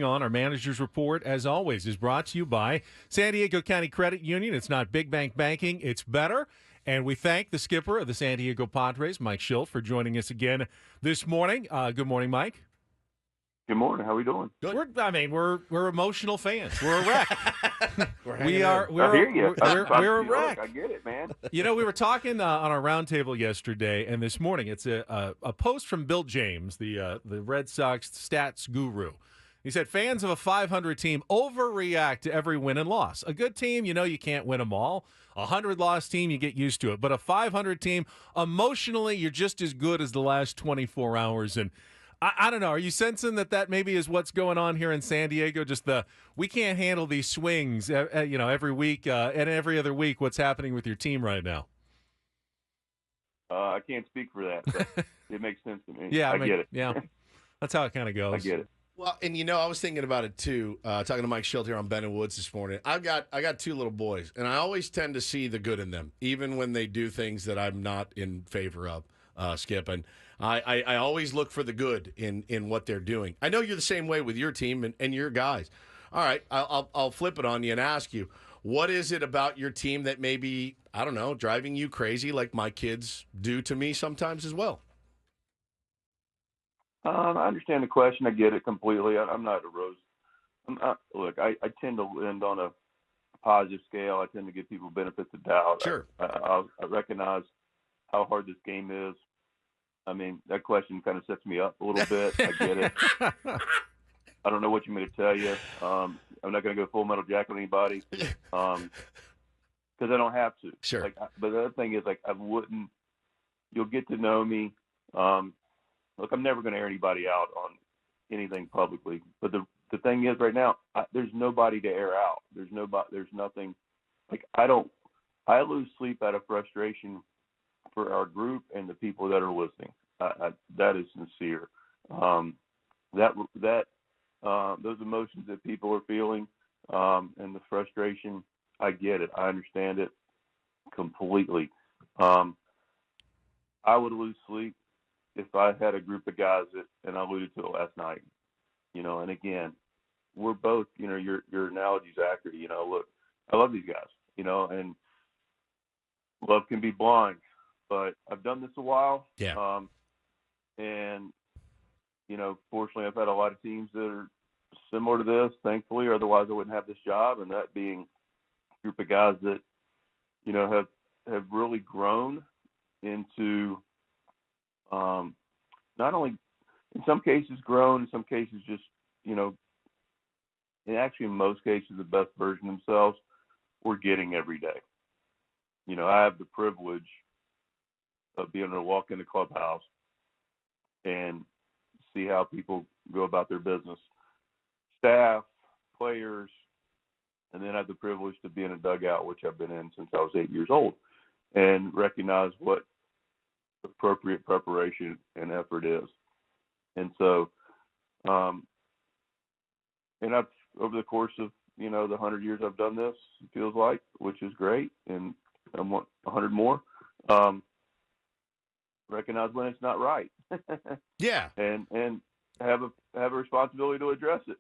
On our manager's report, as always, is brought to you by San Diego County Credit Union. It's not big bank banking, it's better. And we thank the skipper of the San Diego Padres, Mike Shildt, for joining us again this morning. Good morning, Mike. Good morning. How are we doing? Good. We're emotional fans. We're a wreck. I hear you. We're a wreck. I get it, man. You know, we were talking on our roundtable yesterday and this morning. It's a post from Bill James, the Red Sox stats guru. He said, fans of a 500 team overreact to every win and loss. A good team, you know you can't win them all. A 100-loss team, you get used to it. But a 500 team, emotionally, you're just as good as the last 24 hours. And I don't know. Are you sensing that maybe is what's going on here in San Diego? Just we can't handle these swings, every week and every other week. What's happening with your team right now? I can't speak for that, but it makes sense to me. Yeah, I get it. Yeah, that's how it kind of goes. I get it. Well, and I was thinking about it too. Talking to Mike Shildt here on Ben and Woods this morning. I got two little boys, and I always tend to see the good in them, even when they do things that I'm not in favor of. Skip, and I always look for the good in what they're doing. I know you're the same way with your team and your guys. All right, I'll flip it on you and ask you, what is it about your team that maybe, I don't know, driving you crazy like my kids do to me sometimes as well? I understand the question. I get it completely. I'm not a rose. Look, I tend to end on a positive scale. I tend to give people benefits of doubt. Sure. I recognize how hard this game is. I mean, that question kind of sets me up a little bit. I get it. I don't know what you mean to tell you. I'm not going to go full metal jacket on anybody because I don't have to. Sure. But the other thing is, I wouldn't. You'll get to know me. Look, I'm never going to air anybody out on anything publicly. But the thing is, right now, there's nobody to air out. There's nothing. I lose sleep out of frustration for our group and the people that are listening. That is sincere. Those emotions that people are feeling and the frustration, I get it. I understand it completely. I would lose sleep if I had a group of guys and I alluded to it last night, and again, we're both, your analogy's accurate. Look, I love these guys, and love can be blind, but I've done this a while. Yeah. And, fortunately I've had a lot of teams that are similar to this, thankfully, or otherwise I wouldn't have this job. And that being a group of guys that, have really grown into, not only in some cases grown, in some cases just, and actually in most cases the best version of themselves we're getting every day. I have the privilege of being able to walk in the clubhouse and see how people go about their business, staff, players, and then I have the privilege to be in a dugout, which I've been in since I was 8 years old, and recognize what appropriate preparation and effort is. And so, and I've, over the course of, the 100 years I've done this, it feels like, which is great, and I want 100 more, recognize when it's not right. Yeah. And have a responsibility to address it.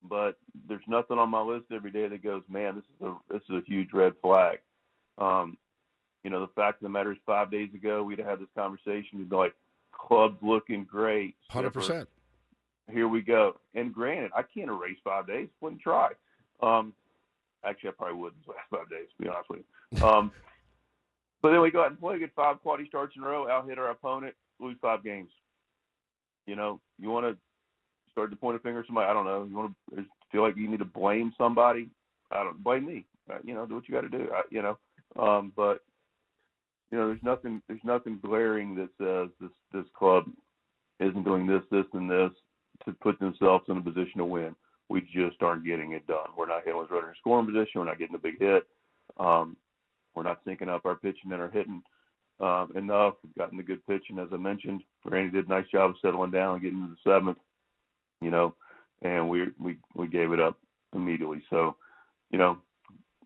But there's nothing on my list every day that goes, man, this is a huge red flag. The fact of the matter is 5 days ago, we'd have had this conversation. We'd be like, club's looking great. 100%. Here we go. And granted, I can't erase 5 days. Wouldn't try. Actually, I probably wouldn't last 5 days, to be honest with you. But then we go out and play, get 5 quality starts in a row, out-hit our opponent, lose 5 games. You want to start to point a finger at somebody? I don't know. You want to feel like you need to blame somebody? Blame me. Do what you got to do. But there's nothing glaring that says this club isn't doing this, and this to put themselves in a position to win. We just aren't getting it done. We're not hitting runner in scoring position. We're not getting a big hit. We're not syncing up our pitching and our hitting enough. We've gotten the good pitching, as I mentioned. Randy did a nice job of settling down and getting to the 7th, and we gave it up immediately. So,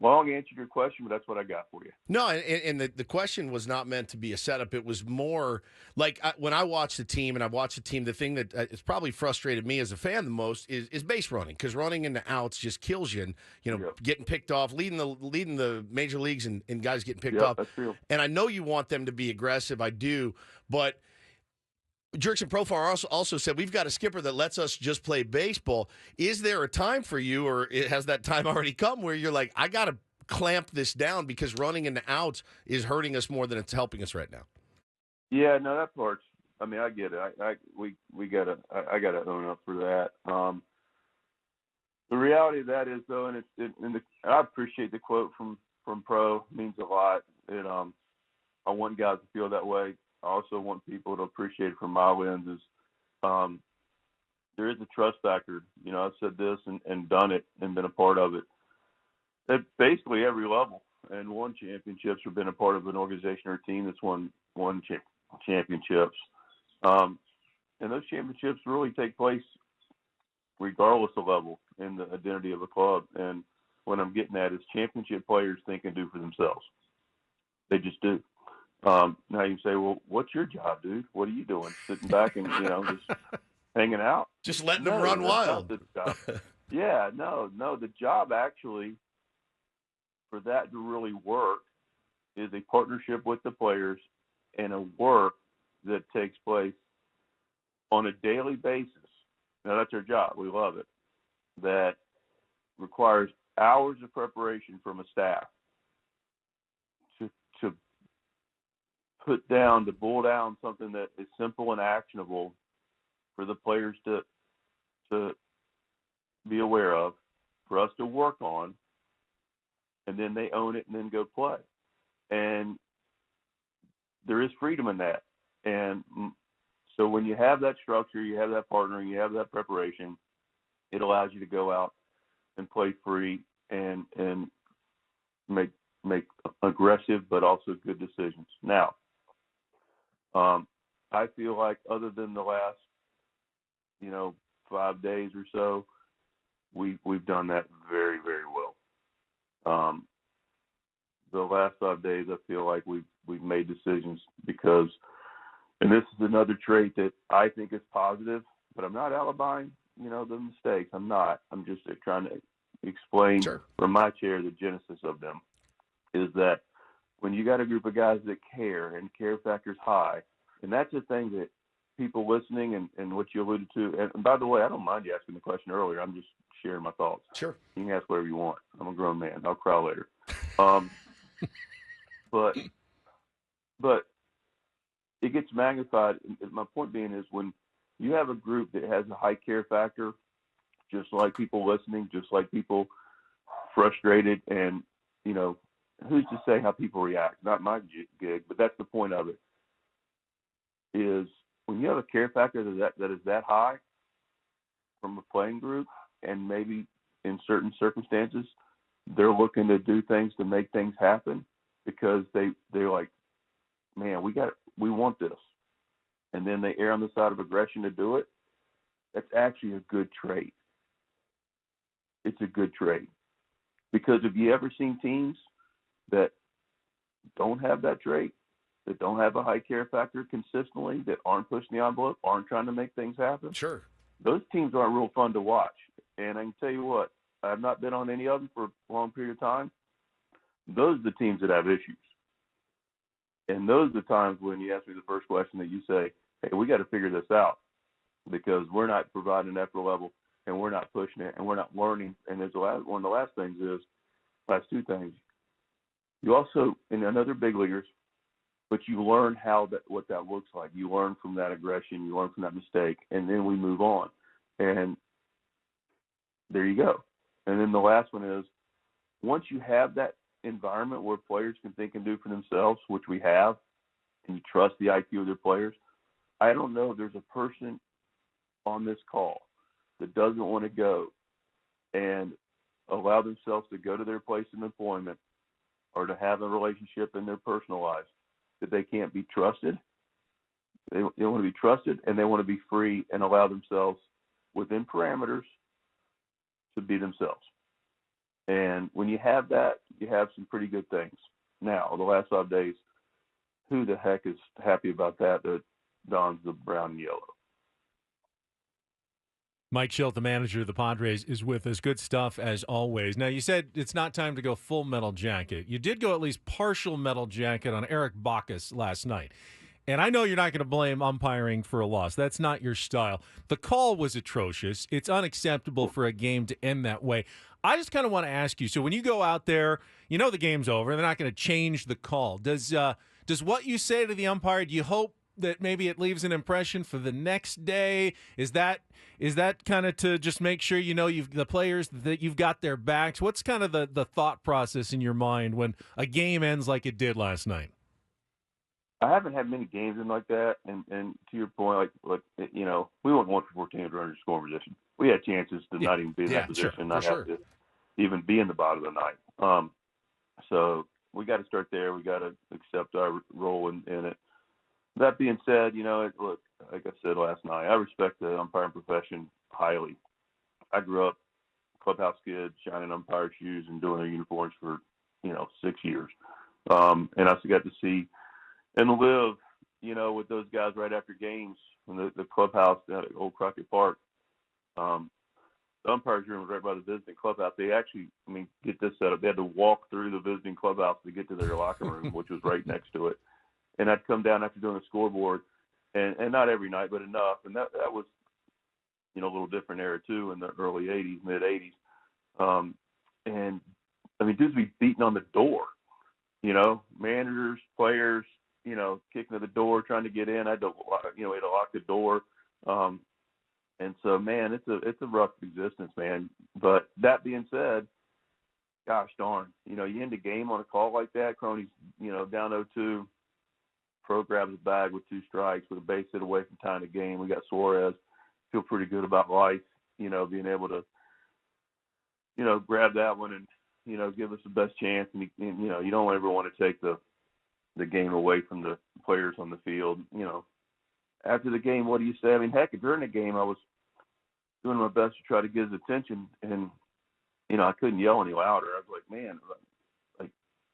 long answer to your question, but that's what I got for you. No, and the question was not meant to be a setup. It was more like when I watch the team, and I watch the team, the thing that has probably frustrated me as a fan the most is base running, because running into outs just kills you, and Yep. getting picked off, leading the major leagues, and guys getting picked Yep, off. that's true. And I know you want them to be aggressive. I do, but Jerkson Profar also said we've got a skipper that lets us just play baseball. Is there a time for you, or has that time already come where you're like, I got to clamp this down because running into outs is hurting us more than it's helping us right now? Yeah, no, that part's. I mean, I get it. I gotta own up for that. The reality of that is, though, and I appreciate the quote from Pro. It means a lot. I want guys to feel that way. I also want people to appreciate it from my lens. Is there is a trust factor. I've said this and done it and been a part of it at basically every level and won championships or been a part of an organization or a team that's won championships. And those championships really take place regardless of level in the identity of a club. And what I'm getting at is championship players think and do for themselves. They just do. Now you say, well, what's your job, dude? What are you doing? Sitting back and, just hanging out? Just letting them run wild. That's not the job. Yeah, no. The job actually for that to really work is a partnership with the players and a work that takes place on a daily basis. Now, that's our job. We love it. That requires hours of preparation from a staff to boil down something that is simple and actionable for the players to be aware of, for us to work on, and then they own it and then go play. And there is freedom in that. And so when you have that structure, you have that partnering, you have that preparation, it allows you to go out and play free and make aggressive but also good decisions. Now, I feel like other than the last, 5 days or so, we've done that very, very well. The last 5 days, I feel like we've made decisions because, and this is another trait that I think is positive, but I'm not alibiing, the mistakes. I'm not. I'm just trying to explain from my chair the genesis of them. Is that when you got a group of guys that care and care factor's high, and that's the thing that people listening and what you alluded to. And by the way, I don't mind you asking the question earlier. I'm just sharing my thoughts. Sure. You can ask whatever you want. I'm a grown man. I'll cry later. But it gets magnified. My point being is when you have a group that has a high care factor, just like people listening, just like people frustrated, and, who's to say how people react? Not my gig, but that's the point of it, is when you have a care factor that is that high from a playing group, and maybe in certain circumstances, they're looking to do things to make things happen because they're like, man, we want this. And then they err on the side of aggression to do it. That's actually a good trait. It's a good trait. Because have you ever seen teams that don't have that trait, that don't have a high care factor consistently, that aren't pushing the envelope, aren't trying to make things happen? Sure. Those teams aren't real fun to watch. And I can tell you what, I've not been on any of them for a long period of time. Those are the teams that have issues. And those are the times when you ask me the first question that you say, hey, we got to figure this out because we're not providing an effort level and we're not pushing it and we're not learning. And there's one of the last things is, last two things, you also, and another big leaguers, but you learn what that looks like. You learn from that aggression, you learn from that mistake, and then we move on. And there you go. And then the last one is, once you have that environment where players can think and do for themselves, which we have, and you trust the IQ of their players, I don't know if there's a person on this call that doesn't want to go and allow themselves to go to their place of employment or to have a relationship in their personal lives that they can't be trusted. They want to be trusted, and they want to be free and allow themselves within parameters to be themselves. And when you have that, you have some pretty good things. Now, the last 5 days, who the heck is happy about that dons the brown and yellow? Mike Shildt, the manager of the Padres, is with us. Good stuff as always. Now, you said it's not time to go full metal jacket. You did go at least partial metal jacket on Eric Bacchus last night. And I know you're not going to blame umpiring for a loss. That's not your style. The call was atrocious. It's unacceptable for a game to end that way. I just kind of want to ask you, so when you go out there, you know the game's over. They're not going to change the call. Does what you say to the umpire, do you hope that maybe it leaves an impression for the next day? Is that kind of to just make sure you know the players that you've got their backs? What's kind of the thought process in your mind when a game ends like it did last night? I haven't had many games in like that, and to your point, like you know, we wouldn't want for 14 to run your scoring position. We had chances to not even be in that position, not have to even be in the bottom of the ninth. So we got to start there. We got to accept our role in it. That being said, you know, look, like I said last night, I respect the umpiring profession highly. I grew up clubhouse kid, shining umpire shoes and doing their uniforms for 6 years, and I also got to see and live, you know, with those guys right after games in the clubhouse at Old Crockett Park. The umpires room was right by the visiting clubhouse. They actually, get this set up. They had to walk through the visiting clubhouse to get to their locker room, which was right next to it. And I'd come down after doing the scoreboard, and not every night, but enough. And that was, a little different era too in the early '80s, mid '80s. And dudes be beating on the door, managers, players, kicking to the door, trying to get in. I had to, lock the door. And so, man, it's a rough existence, man. But that being said, gosh darn, you end the game on a call like that. Crony's, down 0-2. Pro grabs the bag with 2 strikes with a base hit away from tying the game. We got Suarez. Feel pretty good about life, being able to, grab that one and, give us the best chance. And you don't ever want to take the game away from the players on the field. After the game, what do you say? Heck, during the game, I was doing my best to try to get his attention, and I couldn't yell any louder. I was like, man,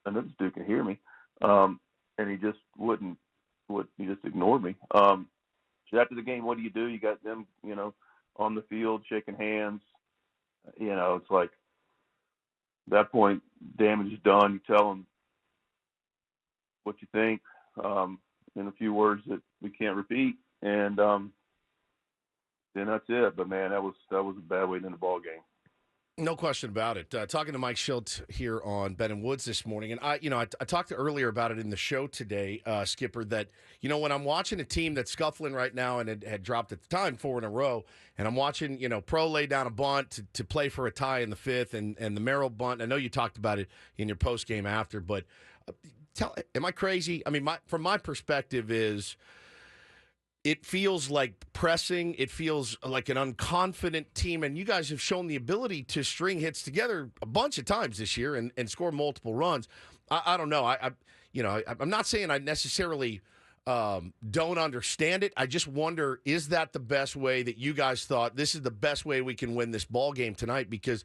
I know this dude can hear me, and he just wouldn't. He just ignored me. So after the game, what do? You got them, on the field shaking hands. It's like at that point, damage is done. You tell them what you think in a few words that we can't repeat, and then that's it. But man, that was a bad way to end the ball game. No question about it. Talking to Mike Shildt here on Ben and Woods this morning, and I talked earlier about it in the show today, Skipper. That when I'm watching a team that's scuffling right now and had dropped at the time 4 in a row, and I'm watching Pro lay down a bunt to play for a tie in the 5th, and the Merrill bunt. I know you talked about it in your post game after, but am I crazy? From my perspective is. It feels like pressing. It feels like an unconfident team, and you guys have shown the ability to string hits together a bunch of times this year and score multiple runs. I don't know. I'm not saying I necessarily don't understand it. I just wonder, is that the best way that you guys thought this is the best way we can win this ball game tonight? Because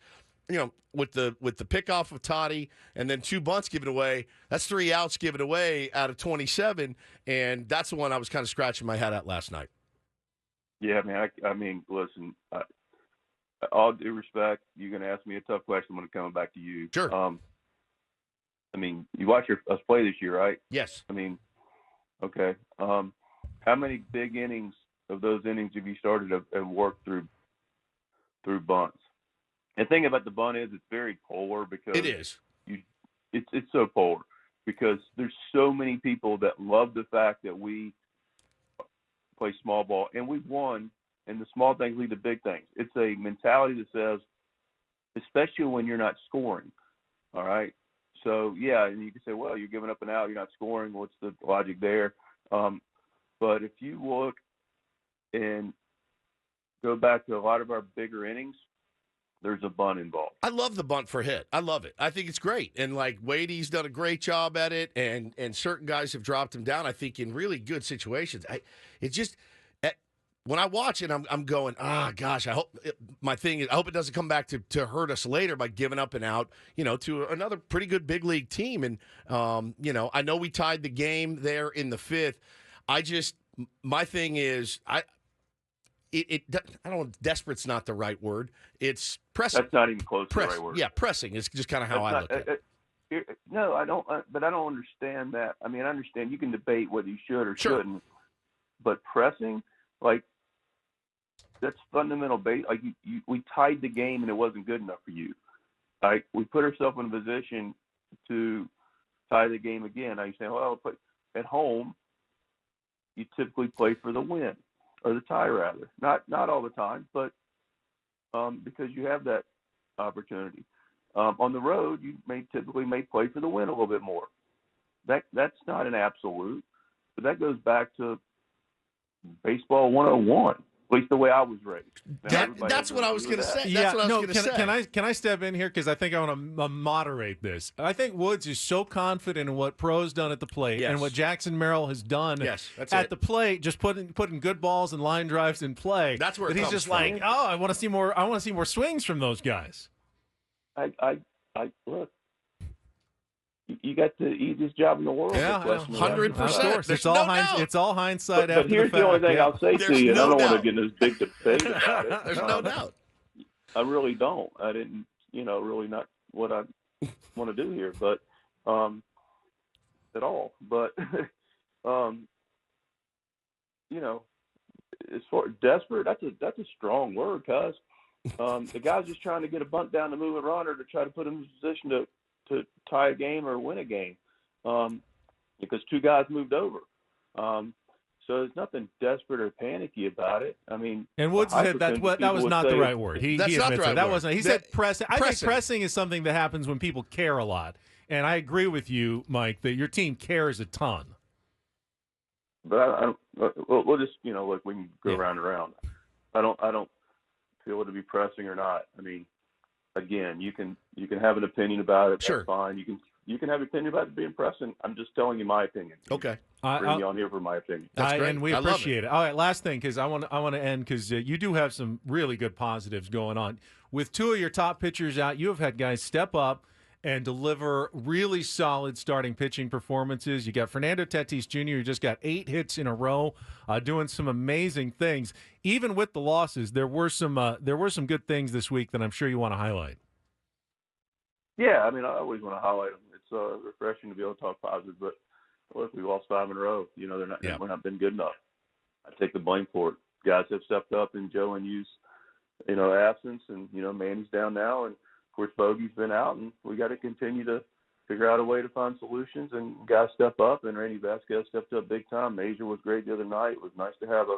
with the pickoff of Toddy and then 2 bunts given away, that's 3 outs given away out of 27, and that's the one I was kind of scratching my head at last night. Yeah, man. Listen, all due respect, you're going to ask me a tough question when it comes back to you. Sure. You watch us play this year, right? Yes. Okay. How many big innings of those innings have you started have worked through bunts? And the thing about the bunt is it's very polar because it is. It's so polar because there's so many people that love the fact that we play small ball and we've won, and the small things lead to big things. It's a mentality that says, especially when you're not scoring, all right? So, yeah, and you can say, well, you're giving up an out, you're not scoring. What's the logic there? But if you look and go back to a lot of our bigger innings, there's a bunt involved. I love the bunt for hit. I love it. I think it's great. And, Wadey's done a great job at it, and certain guys have dropped him down, I think, in really good situations. when I watch it, I'm going, gosh, I hope it doesn't come back to hurt us later by giving up and out, to another pretty good big league team. And, I know we tied the game there in the 5th. My thing is, I don't know, desperate's not the right word. It's pressing. That's not even close to the right word. Yeah, pressing is just kind of how I look at it. No, I don't. But I don't understand that. I mean, I understand you can debate whether you should or shouldn't, but pressing, like, that's fundamental base. Like, we tied the game and it wasn't good enough for you. Like, we put ourselves in a position to tie the game again. Now you say, well, but at home, you typically play for the win or the tie, rather. Not all the time, but because you have that opportunity. On the road, you typically may play for the win a little bit more. That's not an absolute, but that goes back to baseball 101. At least the way I was raised. That's what I was going to say. Yeah, That's what I was going to say. Can I step in here because I think I want to moderate this. I think Woods is so confident in what Pro's done at the plate and what Jackson Merrill has done at the plate, just putting good balls and line drives in play. That's where he's just like, I want to see more. I want to see more swings from those guys. I look. You got the easiest job in the world. Yeah, 100%. It's all hindsight. But here's the only thing I'll say to you, and I don't want to get in this big debate about it. There's no doubt. I really don't. I didn't, really not what I want to do here, but at all. But as far as desperate, that's a strong word, cuz the guy's just trying to get a bunt down to move a runner to try to put him in a position to tie a game or win a game, because two guys moved over. So there's nothing desperate or panicky about it. I mean, and Woods said that was not the right word. He admits that wasn't. He said pressing. I think pressing is something that happens when people care a lot, and I agree with you, Mike, that your team cares a ton. But we'll just look, we can go round and round. I don't feel it to be pressing or not. I mean, again, you can have an opinion about it. Sure. That's fine. You can have an opinion about it being pressing. I'm just telling you my opinion. Okay. Bring me on here for my opinion. That's great. And we appreciate it. All right, last thing, because I want to end, because you do have some really good positives going on. With two of your top pitchers out, you have had guys step up and deliver really solid starting pitching performances. You got Fernando Tatis Jr., who just got 8 hits in a row, doing some amazing things. Even with the losses, there were some good things this week that I'm sure you want to highlight. Yeah, I mean, I always want to highlight them. It's refreshing to be able to talk positive, but look, we lost 5 in a row. We're not been good enough. I take the blame for it. Guys have stepped up in Joe and Yu's, absence, and Manny's down now, and of course Bogey's been out, and we got to continue to figure out a way to find solutions. And guys step up, and Randy Vasquez stepped up big time. Major was great the other night. It was nice to have a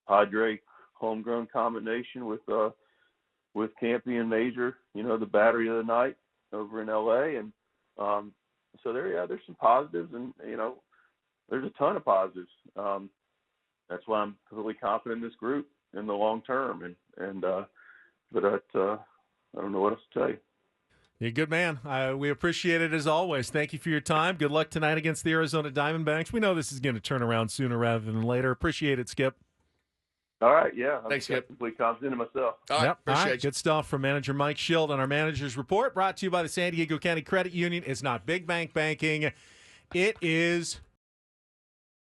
Padre homegrown combination with Campy and Major. The battery of the night over in L.A. and so there's some positives, and there's a ton of positives. That's why I'm really confident in this group in the long term, but I don't know what else to tell you. You're a good man. We appreciate it as always. Thank you for your time. Good luck tonight against the Arizona Diamondbacks. We know this is going to turn around sooner rather than later. Appreciate it, Skip. All right, yeah. Thanks, Skip. I'm completely confident in myself. All right, appreciate you. Good stuff from manager Mike Shildt on our Manager's Report, brought to you by the San Diego County Credit Union. It's not big bank banking. It is